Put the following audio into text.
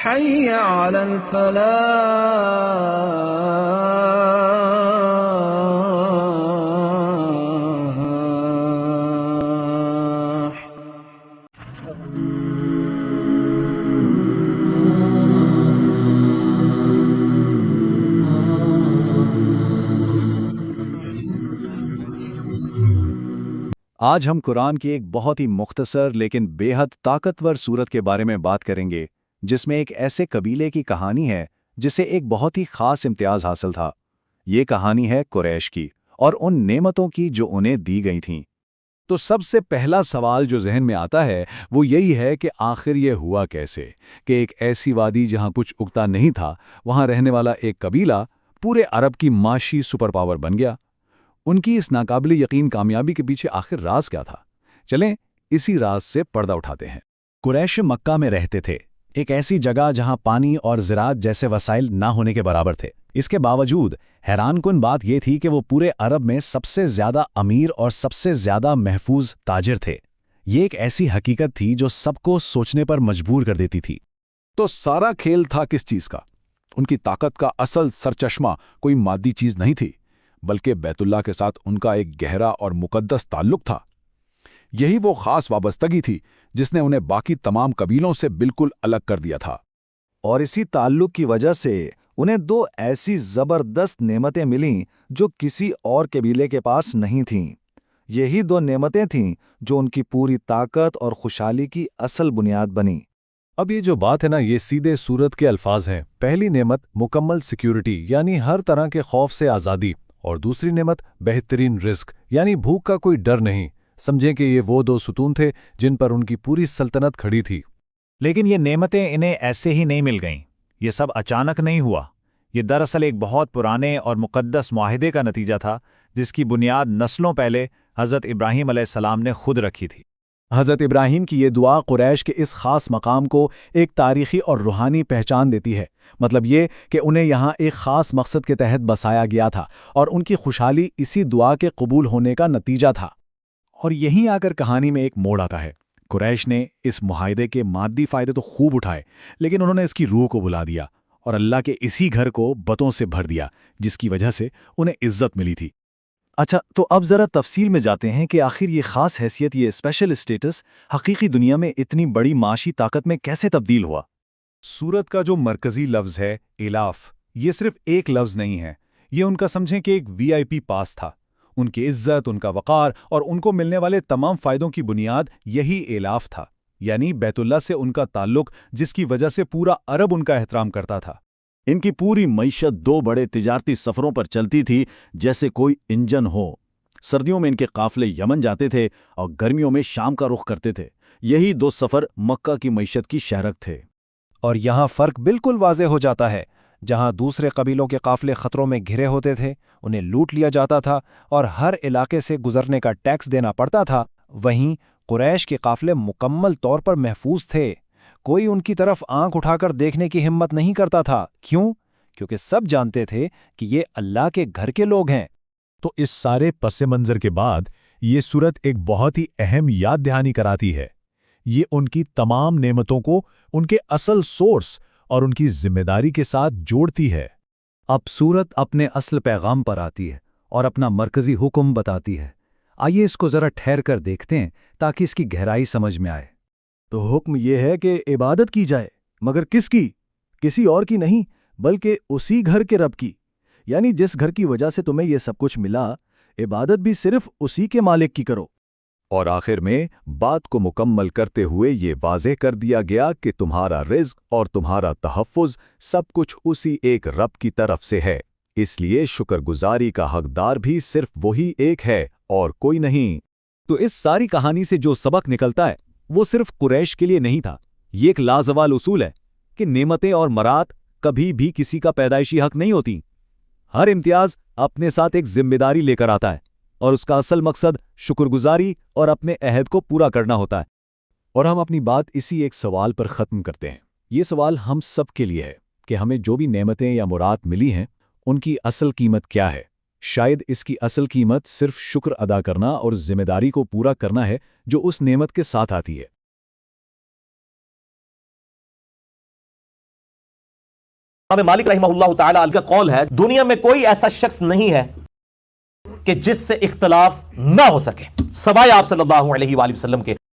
حي على الفلاح. آج ہم قرآن کی ایک بہت ہی مختصر لیکن بے حد طاقتور سورت کے بارے میں بات کریں گے جس میں ایک ایسے قبیلے کی کہانی ہے جسے ایک بہت ہی خاص امتیاز حاصل تھا۔ یہ کہانی ہے قریش کی اور ان نعمتوں کی جو انہیں دی گئی تھیں۔ تو سب سے پہلا سوال جو ذہن میں آتا ہے وہ یہی ہے کہ آخر یہ ہوا کیسے کہ ایک ایسی وادی جہاں کچھ اگتا نہیں تھا وہاں رہنے والا ایک قبیلہ پورے عرب کی معاشی سپر پاور بن گیا۔ ان کی اس ناقابل یقین کامیابی کے پیچھے آخر راز کیا تھا؟ چلیں اسی راز سے پردہ اٹھاتے ہیں۔ قریش مکہ میں رہتے تھے، ایک ایسی جگہ جہاں پانی اور زراعت جیسے وسائل نہ ہونے کے برابر تھے۔ اس کے باوجود حیران کن بات یہ تھی کہ وہ پورے عرب میں سب سے زیادہ امیر اور سب سے زیادہ محفوظ تاجر تھے۔ یہ ایک ایسی حقیقت تھی جو سب کو سوچنے پر مجبور کر دیتی تھی۔ تو سارا کھیل تھا کس چیز کا؟ ان کی طاقت کا اصل سرچشمہ کوئی مادی چیز نہیں تھی، بلکہ بیت اللہ کے ساتھ ان کا ایک گہرا اور مقدس تعلق تھا۔ یہی وہ خاص وابستگی تھی جس نے انہیں باقی تمام قبیلوں سے بالکل الگ کر دیا تھا۔ اور اسی تعلق کی وجہ سے انہیں دو ایسی زبردست نعمتیں ملیں جو کسی اور قبیلے کے پاس نہیں تھیں۔ یہی دو نعمتیں تھیں جو ان کی پوری طاقت اور خوشحالی کی اصل بنیاد بنیں۔ اب یہ جو بات ہے نا، یہ سیدھے سورت کے الفاظ ہیں۔ پہلی نعمت مکمل سیکیورٹی یعنی ہر طرح کے خوف سے آزادی، اور دوسری نعمت بہترین رزق یعنی بھوک کا کوئی ڈر نہیں۔ سمجھیں کہ یہ وہ دو ستون تھے جن پر ان کی پوری سلطنت کھڑی تھی۔ لیکن یہ نعمتیں انہیں ایسے ہی نہیں مل گئیں، یہ سب اچانک نہیں ہوا۔ یہ دراصل ایک بہت پرانے اور مقدس معاہدے کا نتیجہ تھا جس کی بنیاد نسلوں پہلے حضرت ابراہیم علیہ السلام نے خود رکھی تھی۔ حضرت ابراہیم کی یہ دعا قریش کے اس خاص مقام کو ایک تاریخی اور روحانی پہچان دیتی ہے۔ مطلب یہ کہ انہیں یہاں ایک خاص مقصد کے تحت بسایا گیا تھا اور ان کی خوشحالی اسی دعا کے قبول ہونے کا نتیجہ تھا۔ اور یہیں آ کر کہانی میں ایک موڑ آتا ہے۔ قریش نے اس معاہدے کے مادی فائدے تو خوب اٹھائے، لیکن انہوں نے اس کی روح کو بلا دیا اور اللہ کے اسی گھر کو بتوں سے بھر دیا جس کی وجہ سے انہیں عزت ملی تھی۔ اچھا، تو اب ذرا تفصیل میں جاتے ہیں کہ آخر یہ خاص حیثیت، یہ اسپیشل اسٹیٹس حقیقی دنیا میں اتنی بڑی معاشی طاقت میں کیسے تبدیل ہوا؟ سورت کا جو مرکزی لفظ ہے الاف، یہ صرف ایک لفظ نہیں ہے، یہ ان کا سمجھیں کہ ایک VIP پاس تھا۔ ان کی عزت، ان کا وقار اور ان کو ملنے والے تمام فائدوں کی بنیاد یہی الاف تھا، یعنی بیت اللہ سے ان کا تعلق جس کی وجہ سے پورا عرب ان کا احترام کرتا تھا۔ ان کی پوری معیشت دو بڑے تجارتی سفروں پر چلتی تھی جیسے کوئی انجن ہو۔ سردیوں میں ان کے قافلے یمن جاتے تھے اور گرمیوں میں شام کا رخ کرتے تھے۔ یہی دو سفر مکہ کی معیشت کی شہرک تھے۔ اور یہاں فرق بالکل واضح ہو جاتا ہے۔ جہاں دوسرے قبیلوں کے قافلے خطروں میں گھرے ہوتے تھے، انہیں لوٹ لیا جاتا تھا اور ہر علاقے سے گزرنے کا ٹیکس دینا پڑتا تھا، وہیں قریش کے قافلے مکمل طور پر محفوظ تھے۔ کوئی ان کی طرف آنکھ اٹھا کر دیکھنے کی ہمت نہیں کرتا تھا۔ کیوں؟ کیونکہ سب جانتے تھے کہ یہ اللہ کے گھر کے لوگ ہیں۔ تو اس سارے پس منظر کے بعد یہ سورت ایک بہت ہی اہم یاد دہانی کراتی ہے۔ یہ ان کی تمام نعمتوں کو ان کے اصل سورس اور ان کی ذمہ داری کے ساتھ جوڑتی ہے۔ اب سورت اپنے اصل پیغام پر آتی ہے اور اپنا مرکزی حکم بتاتی ہے۔ آئیے اس کو ذرا ٹھہر کر دیکھتے ہیں تاکہ اس کی گہرائی سمجھ میں آئے۔ تو حکم یہ ہے کہ عبادت کی جائے، مگر کس کی؟ کسی اور کی نہیں، بلکہ اسی گھر کے رب کی، یعنی جس گھر کی وجہ سے تمہیں یہ سب کچھ ملا، عبادت بھی صرف اسی کے مالک کی کرو۔ اور آخر میں بات کو مکمل کرتے ہوئے یہ واضح کر دیا گیا کہ تمہارا رزق اور تمہارا تحفظ سب کچھ اسی ایک رب کی طرف سے ہے، اس لیے شکر گزاری کا حقدار بھی صرف وہی ایک ہے اور کوئی نہیں۔ تو اس ساری کہانی سے جو سبق نکلتا ہے وہ صرف قریش کے لیے نہیں تھا۔ یہ ایک لازوال اصول ہے کہ نعمتیں اور مراد کبھی بھی کسی کا پیدائشی حق نہیں ہوتی۔ ہر امتیاز اپنے ساتھ ایک ذمہ داری لے کر آتا ہے اور اس کا اصل مقصد شکر گزاری اور اپنے عہد کو پورا کرنا ہوتا ہے۔ اور ہم اپنی بات اسی ایک سوال پر ختم کرتے ہیں۔ یہ سوال ہم سب کے لیے ہے کہ ہمیں جو بھی نعمتیں یا مراد ملی ہیں ان کی اصل قیمت کیا ہے؟ شاید اس کی اصل قیمت صرف شکر ادا کرنا اور ذمہ داری کو پورا کرنا ہے جو اس نعمت کے ساتھ آتی ہے۔ امام مالک رحمہ اللہ تعالی کا قول ہے دنیا میں کوئی ایسا شخص نہیں ہے کہ جس سے اختلاف نہ ہو سکے سوائے آپ صلی اللہ علیہ وآلہ وسلم کے